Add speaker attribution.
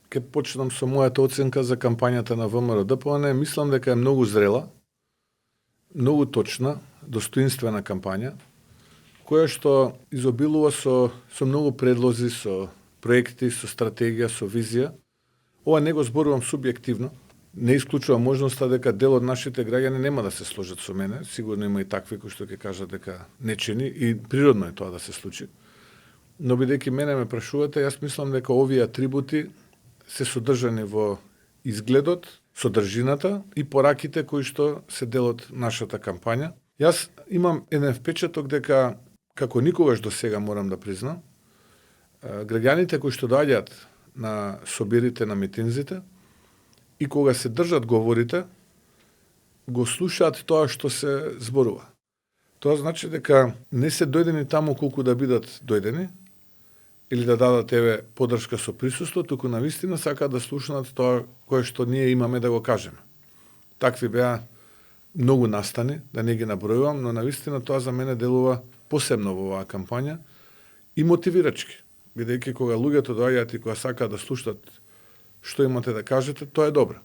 Speaker 1: ќе почнам со мојата оценка за кампањата на ВМРО-ДПМНЕ. Мислам дека е многу зрела, многу точна, достоинствена кампања, која што изобилува со многу предлози, со проекти, со стратегија, со визија. Ова не го зборувам субјективно, не исклучувам можноста дека дел од нашите граѓани нема да се сложат со мене, сигурно има и такви кои што ќе кажат дека не чини, и природно е тоа да се случи. Но бидејќи мене ме прашувате, јас мислам дека овие атрибути се содржани во изгледот, содржината и пораките кои што се дел од нашата кампања. Јас имам еден впечаток дека, како никогаш до сега морам да признам, граѓаните кои што доаѓаат на собирите, на митинзите, и кога се држат говорите, го слушаат тоа што се зборува. Тоа значи дека не се дојдени таму колку да бидат дојдени, или да дадат еве поддршка со присуство, туку навистина сакаат да слушнат тоа кое што ние имаме да го кажеме. Такви беа многу настани, да не ги набројувам, но навистина тоа за мене делува посебно во оваа кампања и мотивирачки, бидејќи кога луѓето доаѓаат и кога сакаат да слушнат што имате да кажете, тоа е добро.